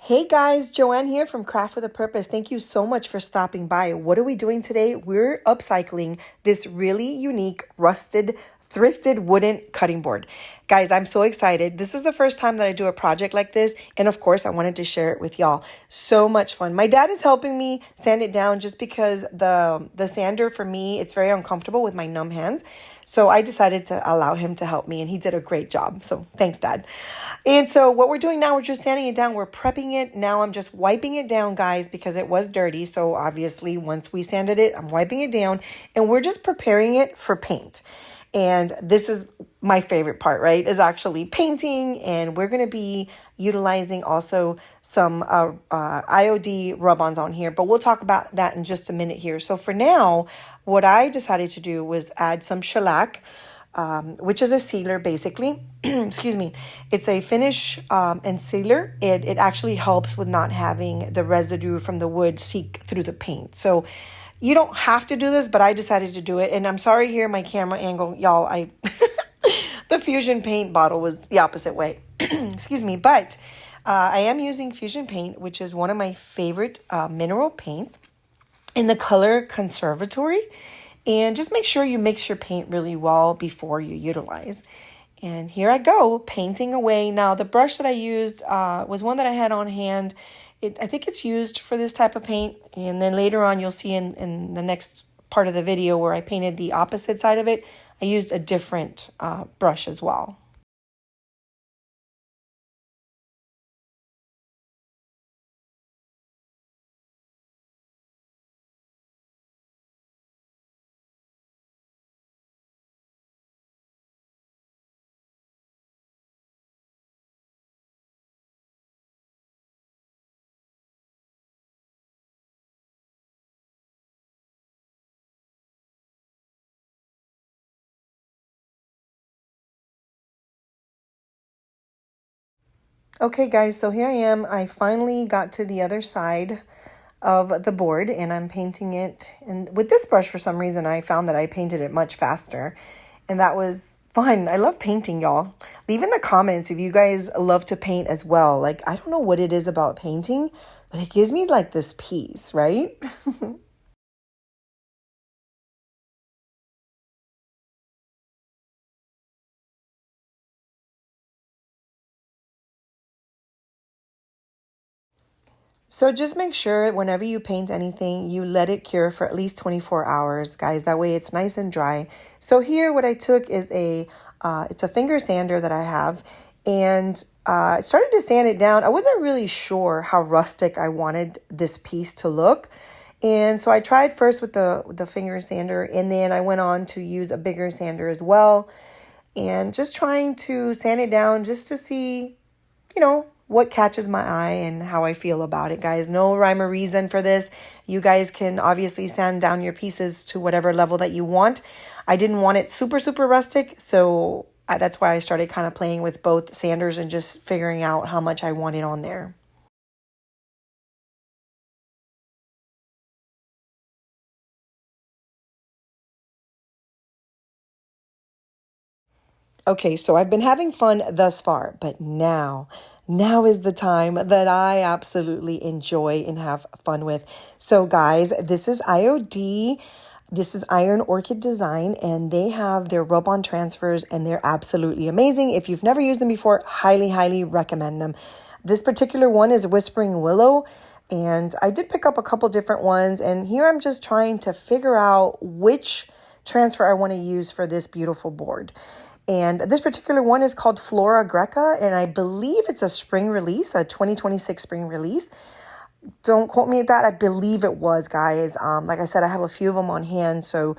Hey guys, Joanne here from Craft with a Purpose. Thank you so much for stopping by. What are we doing today? We're upcycling this really unique rusted thrifted wooden cutting board. Guys, I'm so excited. This is the first time that I do a project like this, and of course, I wanted to share it with y'all. So much fun. My dad is helping me sand it down just because the sander for me, it's very uncomfortable with my numb hands. So I decided to allow him to help me, and he did a great job. So thanks, Dad. And so what we're doing now, we're just sanding it down. We're prepping it. Now I'm just wiping it down, guys, because it was dirty. So obviously, once we sanded it, I'm wiping it down, and we're just preparing it for paint. And this is my favorite part, right, is actually painting. And we're going to be utilizing also some IOD rub-ons on here. But we'll talk about that in just a minute here. So for now, what I decided to do was add some shellac, which is a sealer basically. Excuse me. It's a finish and sealer. It actually helps with not having the residue from the wood seep through the paint. So you don't have to do this, but I decided to do it. And I'm sorry here, my camera angle, y'all, the Fusion paint bottle was the opposite way. Excuse me. But I am using Fusion paint, which is one of my favorite mineral paints in the color Conservatory. And just make sure you mix your paint really well before you utilize. And here I go, painting away. Now, the brush that I used was one that I had on hand. I think it's used for this type of paint. And then later on, you'll see in the next part of the video where I painted the opposite side of it, I used a different brush as well. Okay, guys, so here I am. I finally got to the other side of the board and I'm painting it. And with this brush, for some reason, I found that I painted it much faster. And that was fun. I love painting, y'all. Leave in the comments if you guys love to paint as well. Like, I don't know what it is about painting, but it gives me like this peace, right? So just make sure whenever you paint anything, you let it cure for at least 24 hours, guys. That way it's nice and dry. So here what I took is it's a finger sander that I have, and I started to sand it down. I wasn't really sure how rustic I wanted this piece to look. And so I tried first with the finger sander, and then I went on to use a bigger sander as well, and just trying to sand it down just to see, what catches my eye and how I feel about it, guys. No rhyme or reason for this. You guys can obviously sand down your pieces to whatever level that you want. I didn't want it super, super rustic, so that's why I started kind of playing with both sanders and just figuring out how much I wanted on there. Okay, so I've been having fun thus far, but now is the time that I absolutely enjoy and have fun with. So guys, this is IOD. This is Iron Orchid Design, and they have their rub-on transfers, and they're absolutely amazing. If you've never used them before, highly, highly recommend them. This particular one is Whispering Willow, and I did pick up a couple different ones, and here I'm just trying to figure out which transfer I want to use for this beautiful board. And this particular one is called Flora Greca, and I believe it's a spring release, a 2026 spring release. Don't quote me at that. I believe it was, guys. Like I said, I have a few of them on hand, so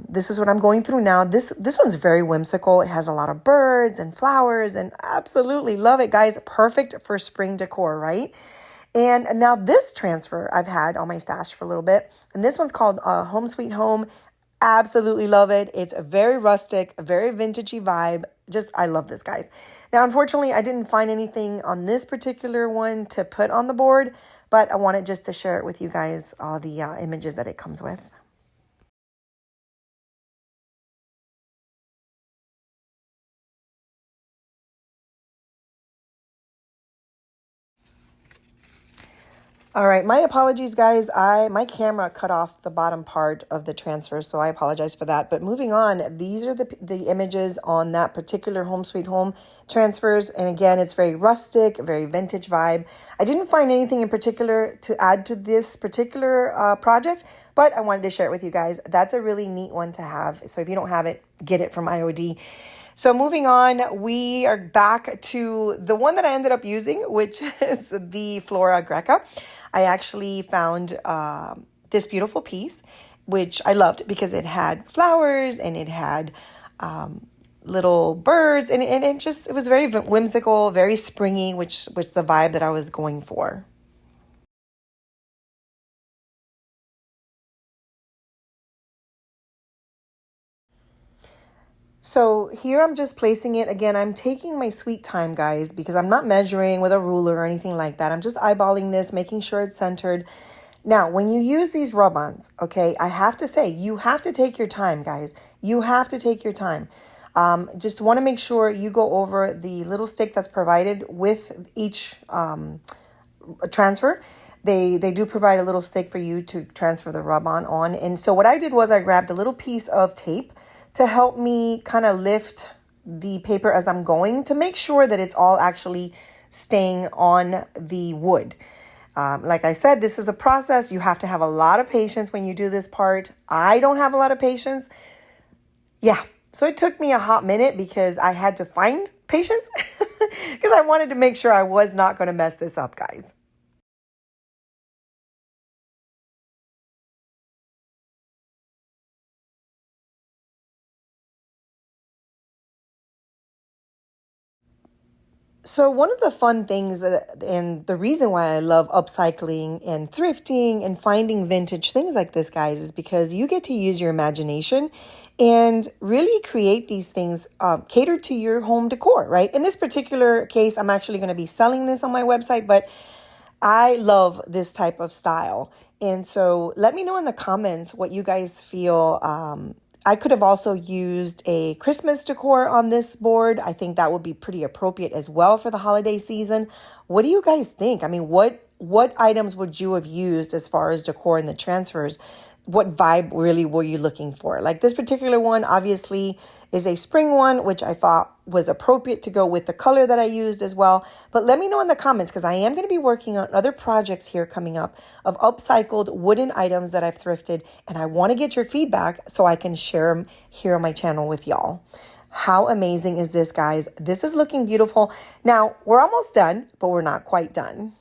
this is what I'm going through now. This one's very whimsical. It has a lot of birds and flowers, and absolutely love it, guys. Perfect for spring decor, right? And now this transfer I've had on my stash for a little bit, and this one's called Home Sweet Home. Absolutely love it. It's a very rustic, a very vintagey vibe. Just, I love this, guys. Now, unfortunately, I didn't find anything on this particular one to put on the board, but I wanted just to share it with you guys, all the images that it comes with. All right, my apologies, guys. My camera cut off the bottom part of the transfer, so I apologize for that. But moving on, these are the images on that particular Home Sweet Home transfers, and again, it's very rustic, very vintage vibe. I didn't find anything in particular to add to this particular project, but I wanted to share it with you guys. That's a really neat one to have. So if you don't have it, get it from IOD. So moving on, we are back to the one that I ended up using, which is the Flora Greca. I actually found this beautiful piece, which I loved because it had flowers and it had little birds, and it was very whimsical, very springy, which was the vibe that I was going for. So here I'm just placing it. Again, I'm taking my sweet time, guys, because I'm not measuring with a ruler or anything like that. I'm just eyeballing this, making sure it's centered. Now, when you use these rub-ons, okay, I have to say, you have to take your time, guys. You have to take your time. Just want to make sure you go over the little stick that's provided with each transfer. They do provide a little stick for you to transfer the rub-on on. And so what I did was I grabbed a little piece of tape to help me kind of lift the paper as I'm going to make sure that it's all actually staying on the wood. Like I said, this is a process. You have to have a lot of patience when you do this part. I don't have a lot of patience. Yeah. So it took me a hot minute because I had to find patience because I wanted to make sure I was not going to mess this up, guys. So one of the fun things and the reason why I love upcycling and thrifting and finding vintage things like this, guys, is because you get to use your imagination and really create these things catered to your home decor, right? In this particular case, I'm actually going to be selling this on my website, but I love this type of style. And so let me know in the comments what you guys feel. I could have also used a Christmas decor on this board. I think that would be pretty appropriate as well for the holiday season. What do you guys think? I mean, what items would you have used as far as decor in the transfers? What vibe really were you looking for? Like this particular one, obviously, is a spring one, which I thought was appropriate to go with the color that I used as well. But let me know in the comments because I am going to be working on other projects here coming up of upcycled wooden items that I've thrifted. And I want to get your feedback so I can share them here on my channel with y'all. How amazing is this, guys? This is looking beautiful. Now, we're almost done, but we're not quite done.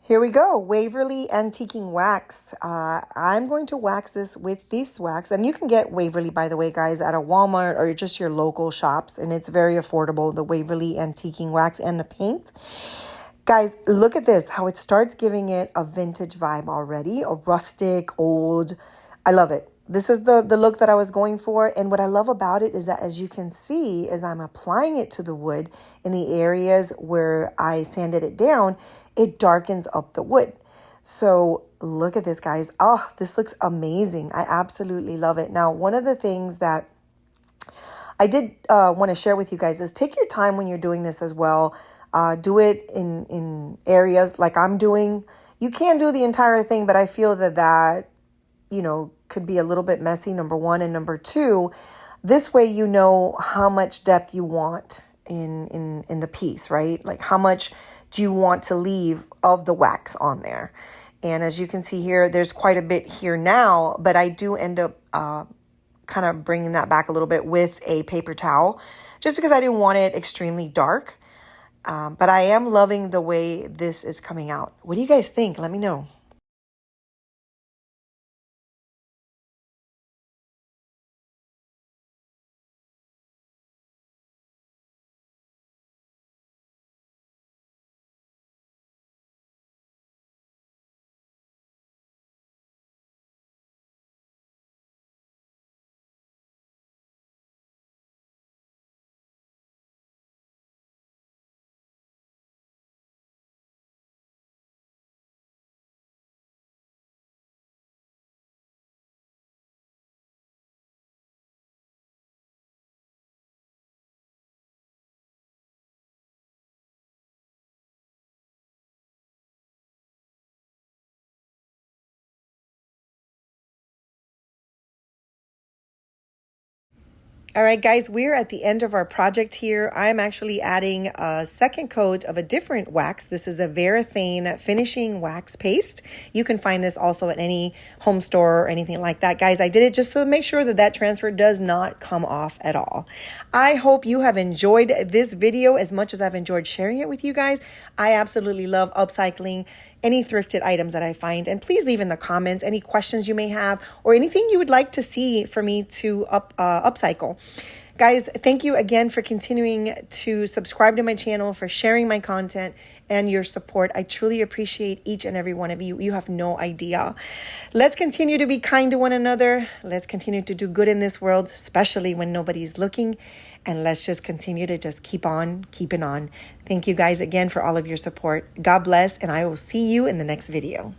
Here we go, Waverly Antiquing Wax. I'm going to wax this with this wax. And you can get Waverly, by the way, guys, at a Walmart or just your local shops. And it's very affordable, the Waverly Antiquing Wax and the paint. Guys, look at this, how it starts giving it a vintage vibe already, a rustic, old. I love it. This is the look that I was going for. And what I love about it is that, as you can see, as I'm applying it to the wood in the areas where I sanded it down, it darkens up the wood. So look at this, guys. Oh, this looks amazing. I absolutely love it. Now, one of the things that I did want to share with you guys is take your time when you're doing this as well. Do it in areas like I'm doing. You can do the entire thing, but I feel that could be a little bit messy, number one. And number two, this way you know how much depth you want in the piece, right? Like how much do you want to leave of the wax on there? And as you can see here, there's quite a bit here now, but I do end up kind of bringing that back a little bit with a paper towel just because I didn't want it extremely dark. But I am loving the way this is coming out. What do you guys think? Let me know. All right, guys, we're at the end of our project here. I'm actually adding a second coat of a different wax. This is a Varathane finishing wax paste. You can find this also at any home store or anything like that. Guys, I did it just to make sure that that transfer does not come off at all. I hope you have enjoyed this video as much as I've enjoyed sharing it with you guys. I absolutely love upcycling any thrifted items that I find. And please leave in the comments any questions you may have or anything you would like to see for me to upcycle. Guys, thank you again for continuing to subscribe to my channel, for sharing my content and your support. I truly appreciate each and every one of you. You have no idea. Let's continue to be kind to one another. Let's continue to do good in this world, especially when nobody's looking. And let's just continue to just keep on keeping on. Thank you guys again for all of your support. God bless, and I will see you in the next video.